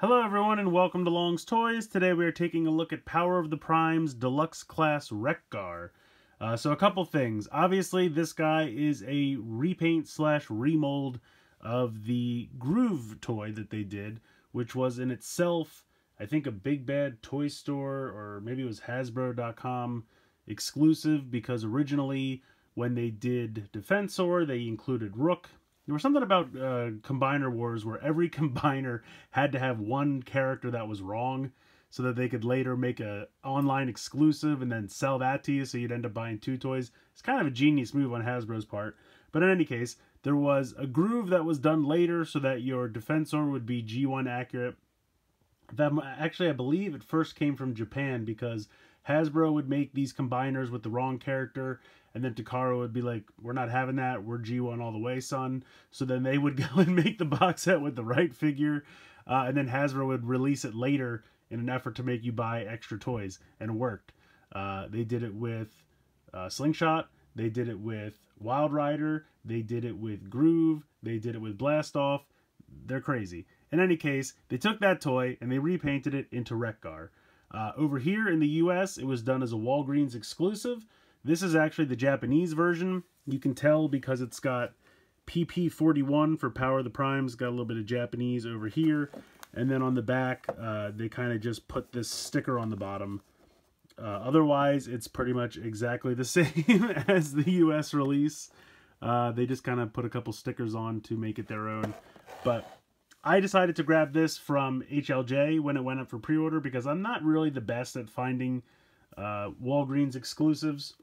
Hello everyone and welcome to Long's Toys. Today we are taking a look at Power of the Prime's Deluxe Class Wreck-Gar. So a couple things. Obviously this guy is a repaint slash remold of the Groove toy that they did, which was in itself, I think, a Big Bad Toy Store, or maybe it was Hasbro.com exclusive, because originally when they did Defensor they included Rook. There was something about Combiner Wars where every combiner had to have one character that was wrong so that they could later make a online exclusive and then sell that to you, so you'd end up buying two toys. It's kind of a genius move on Hasbro's part. But in any case, there was a Groove that was done later so that your Defensor would be G1 accurate. That actually, I believe it first came from Japan, because Hasbro would make these combiners with the wrong character, and then Takara would be like, we're not having that, we're G1 all the way, son. So then they would go and make the box set with the right figure, and then Hasbro would release it later in an effort to make you buy extra toys, and it worked. They did it with Slingshot, they did it with Wild Rider, they did it with Groove, they did it with Blastoff. They're crazy. In any case, they took that toy and they repainted it into Wreck-Gar. Over here in the US, it was done as a Walgreens exclusive. This is actually the Japanese version. You can tell because it's got PP41 for Power of the Primes. Got a little bit of Japanese over here. And then on the back, they kind of just put this sticker on the bottom. Otherwise, it's pretty much exactly the same as the US release. They just kind of put a couple stickers on to make it their own. But I decided to grab this from HLJ when it went up for pre-order, because I'm not really the best at finding Walgreens exclusives.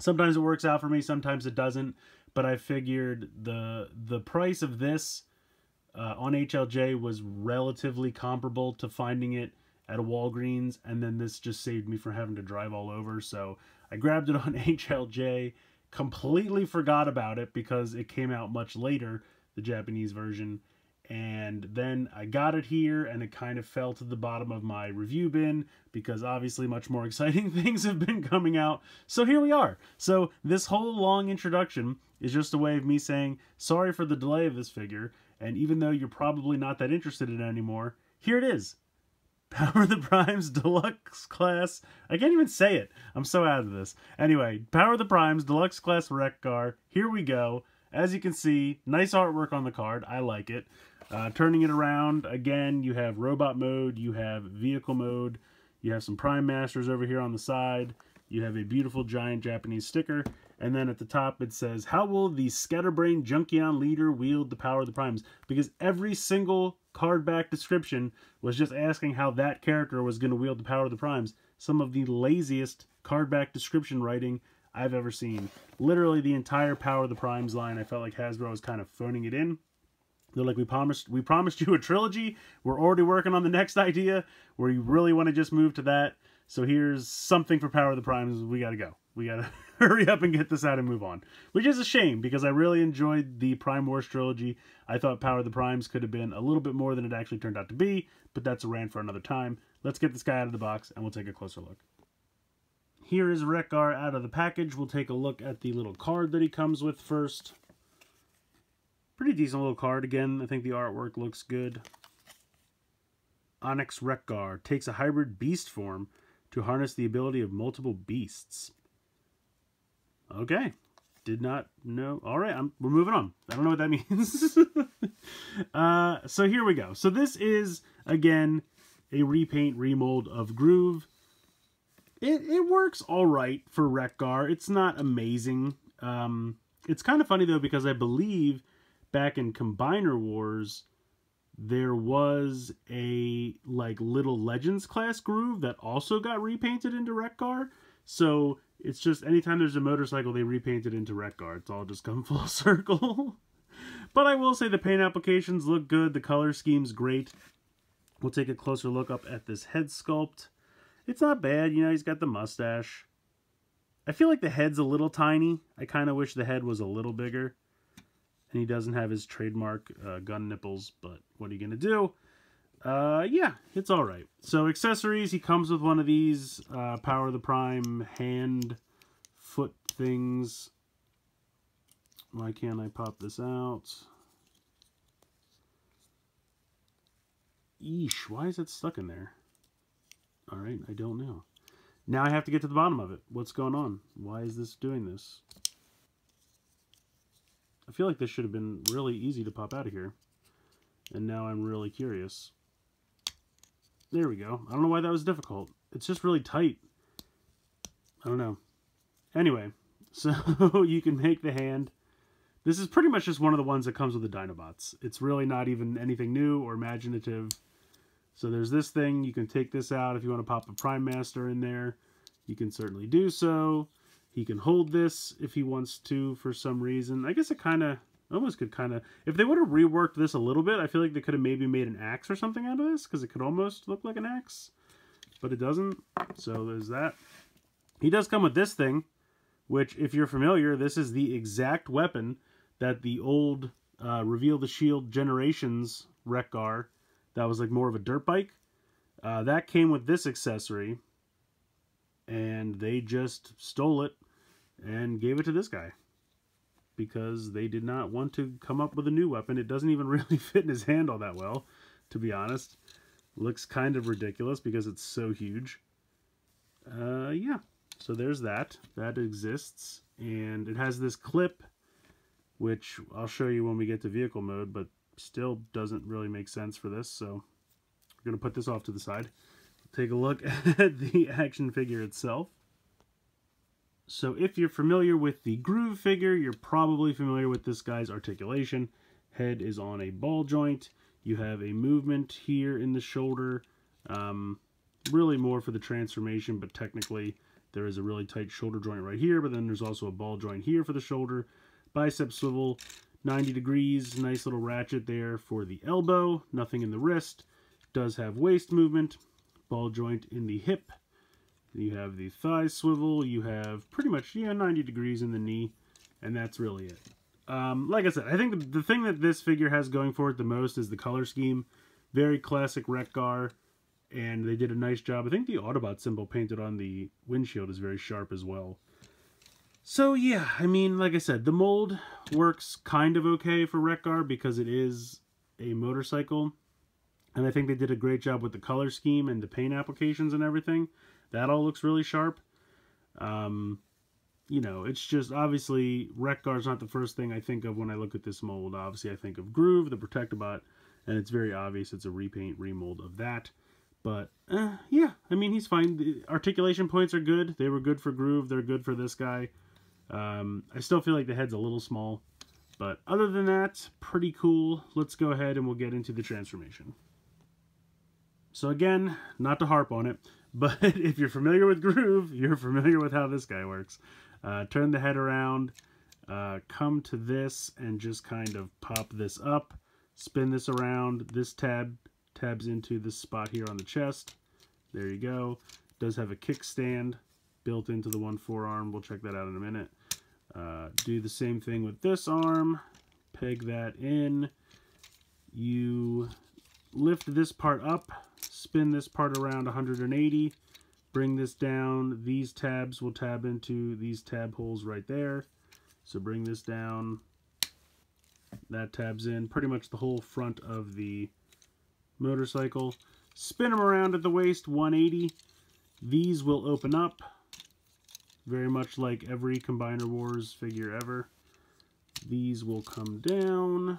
Sometimes it works out for me, sometimes it doesn't, but I figured the price of this on HLJ was relatively comparable to finding it at a Walgreens, and then this just saved me from having to drive all over. So I grabbed it on HLJ, completely forgot about it because it came out much later, the Japanese version. And then I got it here, and it kind of fell to the bottom of my review bin, because obviously much more exciting things have been coming out. So here we are. So this whole long introduction is just a way of me saying sorry for the delay of this figure, and even though you're probably not that interested in it anymore, here it is. Power of the Prime's Deluxe Class. I can't even say it. I'm so out of this. Anyway, Power of the Prime's Deluxe Class Wreck-Gar. Here we go. As you can see, nice artwork on the card. I like it. Turning it around, again, you have robot mode, you have vehicle mode, you have some Prime Masters over here on the side, you have a beautiful giant Japanese sticker, and then at the top it says, how will the Scatterbrain Junkion leader wield the power of the Primes? Because every single card back description was just asking how that character was going to wield the power of the Primes. Some of the laziest card back description writing I've ever seen. Literally the entire Power of the Primes line, I felt like Hasbro was kind of phoning it in. They're like, we promised you a trilogy. We're already working on the next idea. We really want to just move to that. So here's something for Power of the Primes. We got to go. We got to hurry up and get this out and move on. Which is a shame, because I really enjoyed the Prime Wars trilogy. I thought Power of the Primes could have been a little bit more than it actually turned out to be, but that's a rant for another time. Let's get this guy out of the box and we'll take a closer look. Here is Wreck-Gar out of the package. We'll take a look at the little card that he comes with first. Pretty decent little card again. I think the artwork looks good. Onyx Wreck-Gar takes a hybrid beast form to harness the ability of multiple beasts. Okay. Did not know. All right, we're moving on. I don't know what that means. So here we go. So this is, again, a repaint remold of Groove. It works all right for Wreck-Gar. It's not amazing. It's kind of funny, though, because I believe back in Combiner Wars, there was a little Legends class Groove that also got repainted into Wreck-Gar. So it's just anytime there's a motorcycle, they repaint it into Wreck-Gar. It's all just come full circle. But I will say the paint applications look good. The color scheme's great. We'll take a closer look up at this head sculpt. It's not bad. You know, he's got the mustache. I feel like the head's a little tiny. I kind of wish the head was a little bigger. And he doesn't have his trademark gun nipples, but what are you going to do? Yeah, it's alright. So accessories, he comes with one of these Power of the Prime hand, foot things. Why can't I pop this out? Yeesh, why is it stuck in there? All right, I don't know. Now I have to get to the bottom of it. What's going on? Why is this doing this? I feel like this should have been really easy to pop out of here. And now I'm really curious. There we go. I don't know why that was difficult. It's just really tight. I don't know. Anyway, so you can make the hand. This is pretty much just one of the ones that comes with the Dinobots. It's really not even anything new or imaginative. So there's this thing. You can take this out if you want to pop a Prime Master in there. You can certainly do so. He can hold this if he wants to for some reason. I guess it kind of, almost could kind of, if they would have reworked this a little bit, I feel like they could have maybe made an axe or something out of this, because it could almost look like an axe, but it doesn't. So there's that. He does come with this thing, which, if you're familiar, this is the exact weapon that the old Reveal the Shield Generations Wreck-Gar, that was like more of a dirt bike, that came with this accessory, and they just stole it and gave it to this guy because they did not want to come up with a new weapon. It doesn't even really fit in his hand all that well, to be honest. Looks kind of ridiculous because it's so huge. Yeah, so there's that. That exists, and it has this clip, which I'll show you when we get to vehicle mode, but still doesn't really make sense for this, so we're going to put this off to the side. Take a look at the action figure itself. So if you're familiar with the Groove figure, you're probably familiar with this guy's articulation. Head is on a ball joint. You have a movement here in the shoulder. Really more for the transformation, but technically there is a really tight shoulder joint right here, but then there's also a ball joint here for the shoulder. Bicep swivel, 90 degrees, nice little ratchet there for the elbow, nothing in the wrist. Does have waist movement, ball joint in the hip. You have the thigh swivel, you have pretty much 90 degrees in the knee, and that's really it. Like I said, I think the thing that this figure has going for it the most is the color scheme. Very classic Wreck-Gar, and they did a nice job. I think the Autobot symbol painted on the windshield is very sharp as well. So yeah, I mean, like I said, the mold works kind of okay for Wreck-Gar because it is a motorcycle. And I think they did a great job with the color scheme and the paint applications and everything. That all looks really sharp. You know, it's just, obviously, Wreck-Gar's not the first thing I think of when I look at this mold. Obviously, I think of Groove, the Protectobot, and it's very obvious it's a repaint, remold of that. But, yeah, I mean, he's fine. The articulation points are good. They were good for Groove. They're good for this guy. I still feel like the head's a little small. But other than that, pretty cool. Let's go ahead and we'll get into the transformation. So again, not to harp on it, but if you're familiar with Groove, you're familiar with how this guy works. Turn the head around, come to this and just kind of pop this up, spin this around. This tabs into this spot here on the chest. There you go. Does have a kickstand built into the one forearm. We'll check that out in a minute. Do the same thing with this arm. Peg that in. You lift this part up, spin this part around 180, bring this down. These tabs will tab into these tab holes right there. So bring this down. That tabs in pretty much the whole front of the motorcycle. Spin them around at the waist, 180. These will open up, very much like every Combiner Wars figure ever. These will come down.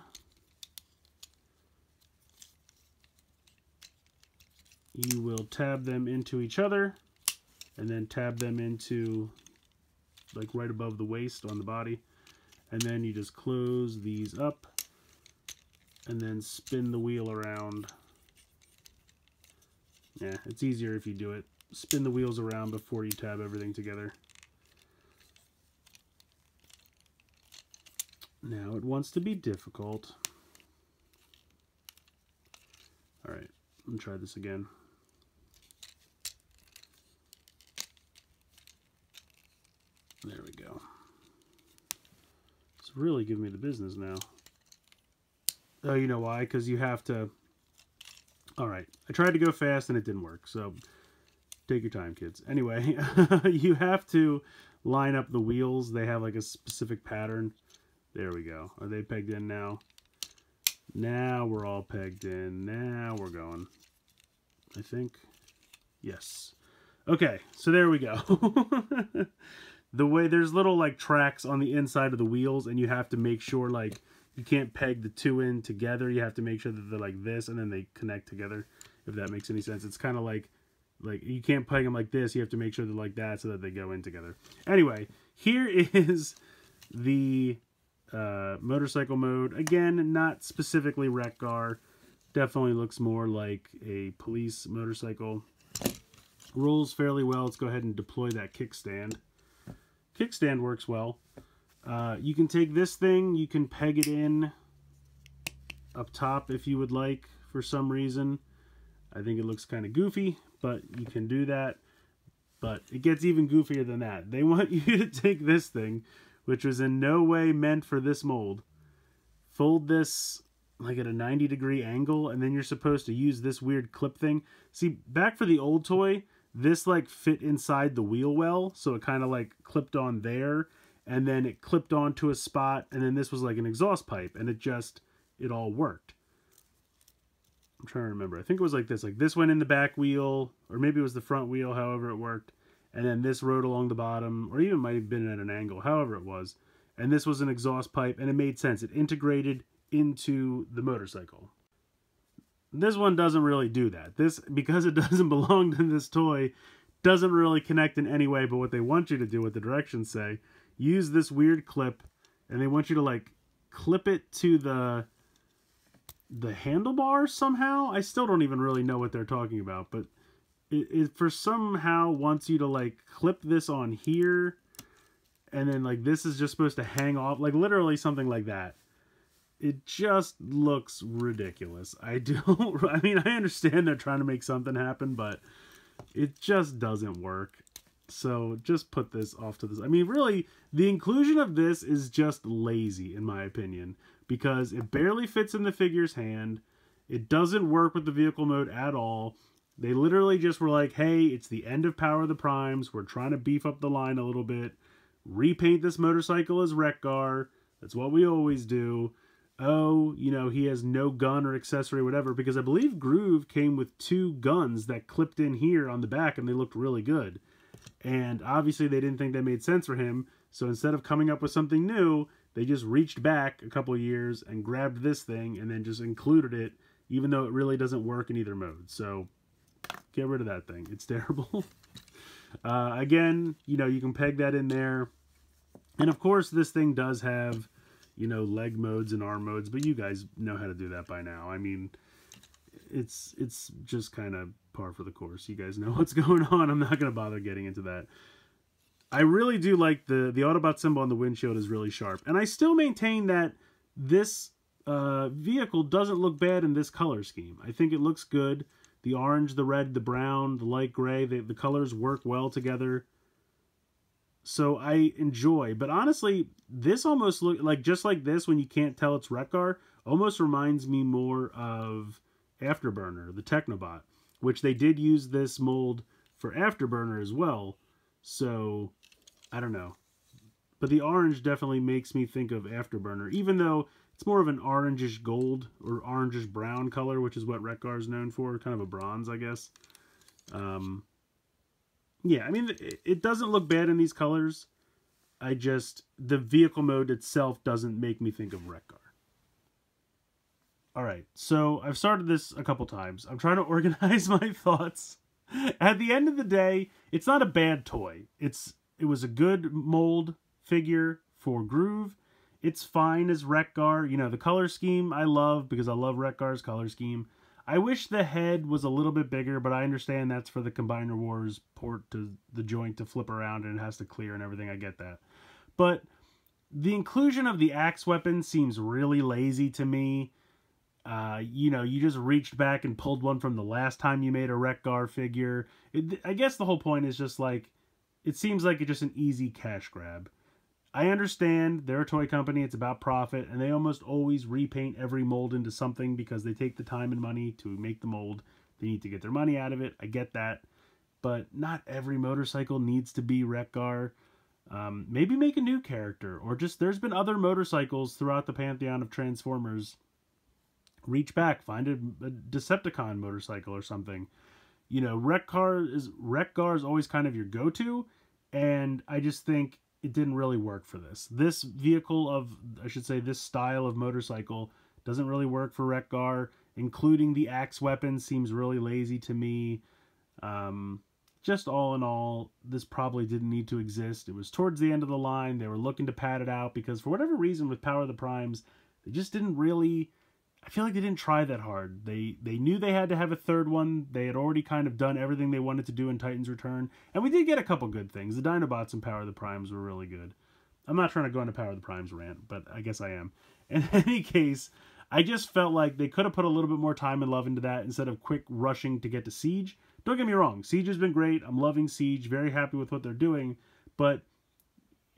You will tab them into each other, and then tab them into, like, right above the waist on the body. And then you just close these up, and then spin the wheel around. Yeah, it's easier if you do it. Spin the wheels around before you tab everything together. Now it wants to be difficult. Alright, let me try this again. There we go. It's really giving me the business now. Oh, you know why? Because you have to... Alright, I tried to go fast and it didn't work, so take your time, kids. Anyway, you have to line up the wheels. They have like a specific pattern. There we go. Are they pegged in now? Now we're all pegged in. Now we're going. I think. Yes. Okay, so there we go. The way there's little like tracks on the inside of the wheels, and you have to make sure like you can't peg the two in together. You have to make sure that they're like this, and then they connect together. If that makes any sense, it's kind of like you can't peg them like this. You have to make sure they're like that so that they go in together. Anyway, here is the motorcycle mode. Again, not specifically wreck car. Definitely looks more like a police motorcycle. Rolls fairly well. Let's go ahead and deploy that kickstand. Kickstand works well. You can take this thing, you can peg it in up top if you would like for some reason. I think it looks kind of goofy, but you can do that. But it gets even goofier than that. They want you to take this thing, which was in no way meant for this mold, fold this like at a 90-degree angle, and then you're supposed to use this weird clip thing. See, back for the old toy, this like fit inside the wheel well, so it kind of like clipped on there, and then it clipped onto a spot, and then this was like an exhaust pipe, and it all worked. I'm trying to remember. I think it was like this went in the back wheel, or maybe it was the front wheel, however it worked, and then this rode along the bottom, or even might have been at an angle, however it was, and this was an exhaust pipe, and it made sense. It integrated into the motorcycle. This one doesn't really do that. This, because it doesn't belong to this toy, doesn't really connect in any way, but what they want you to do, what the directions say, use this weird clip, and they want you to like clip it to the handlebar somehow. I still don't even really know what they're talking about, but it for somehow wants you to like clip this on here, and then like this is just supposed to hang off, like literally something like that. It just looks ridiculous. I mean, I understand they're trying to make something happen, but it just doesn't work. So just put this off to this. I mean, really, the inclusion of this is just lazy, in my opinion, because it barely fits in the figure's hand. It doesn't work with the vehicle mode at all. They literally just were like, hey, it's the end of Power of the Primes. We're trying to beef up the line a little bit. Repaint this motorcycle as Wreck-Gar. That's what we always do. Oh, you know, he has no gun or accessory or whatever, because I believe Groove came with 2 guns that clipped in here on the back, and they looked really good. And obviously they didn't think that made sense for him, so instead of coming up with something new, they just reached back a couple years and grabbed this thing and then just included it, even though it really doesn't work in either mode. So get rid of that thing. It's terrible. Again, you know, you can peg that in there. And of course, this thing does have, you know, leg modes and arm modes, but you guys know how to do that by now. I mean, it's just kind of par for the course. You guys know what's going on. I'm not going to bother getting into that. I really do like the Autobot symbol on the windshield is really sharp. And I still maintain that this vehicle doesn't look bad in this color scheme. I think it looks good. The orange, the red, the brown, the light gray, the colors work well together. So I enjoy, but honestly, this almost look like, just like this, when you can't tell it's Wreck-Gar, almost reminds me more of Afterburner, the Technobot, which they did use this mold for Afterburner as well. So I don't know, but the orange definitely makes me think of Afterburner, even though it's more of an orangish gold or orangish brown color, which is what Wreck-Gar is known for, kind of a bronze, I guess. Yeah, I mean, it doesn't look bad in these colors. The vehicle mode itself doesn't make me think of Wreck-Gar. Alright, so I've started this a couple times. I'm trying to organize my thoughts. At the end of the day, it's not a bad toy. It was a good mold figure for Groove. It's fine as Wreck-Gar. You know, the color scheme I love, because I love Wreck-Gar's color scheme. I wish the head was a little bit bigger, but I understand that's for the Combiner Wars port to the joint to flip around and it has to clear and everything. I get that. But the inclusion of the axe weapon seems really lazy to me. You know, you just reached back and pulled one from the last time you made a Wreck-Gar figure. I guess the whole point is just like, it seems like it's just an easy cash grab. I understand they're a toy company, it's about profit, and they almost always repaint every mold into something because they take the time and money to make the mold. They need to get their money out of it. I get that. But not every motorcycle needs to be Wreck-Gar. Maybe make a new character, or just, there's been other motorcycles throughout the pantheon of Transformers reach back, find a Decepticon motorcycle or something. You know, Wreck-Gar is always kind of your go-to, and I just think it didn't really work for this. This vehicle of, I should say, this style of motorcycle doesn't really work for Wreck-Gar. Including the axe weapon seems really lazy to me. Just all in all, this probably didn't need to exist. It was towards the end of the line. They were looking to pad it out because for whatever reason with Power of the Primes, they just didn't really... I feel like they didn't try that hard. They knew they had to have a third one. They had already kind of done everything they wanted to do in Titan's Return. And we did get a couple good things. The Dinobots and Power of the Primes were really good. I'm not trying to go into Power of the Primes rant, but I guess I am. In any case, I just felt like they could have put a little bit more time and love into that instead of quick rushing to get to Siege. Don't get me wrong, Siege has been great. I'm loving Siege, very happy with what they're doing, but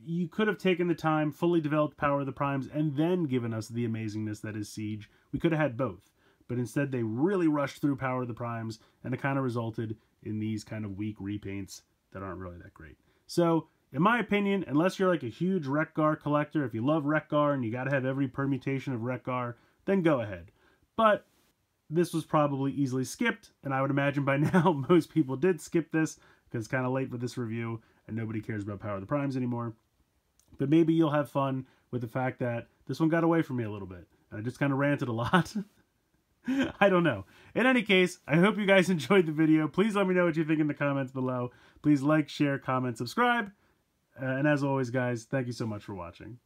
you could have taken the time, fully developed Power of the Primes, and then given us the amazingness that is Siege. We could have had both, but instead they really rushed through Power of the Primes, and it kind of resulted in these kind of weak repaints that aren't really that great. So, in my opinion, unless you're like a huge Wreck-Gar collector, if you love Wreck-Gar and you gotta have every permutation of Wreck-Gar, then go ahead. But this was probably easily skipped, and I would imagine by now most people did skip this because it's kind of late for this review and nobody cares about Power of the Primes anymore. But maybe you'll have fun with the fact that this one got away from me a little bit and I just kind of ranted a lot. I don't know. In any case, I hope you guys enjoyed the video. Please let me know what you think in the comments below. Please like, share, comment, subscribe. And as always, guys, thank you so much for watching.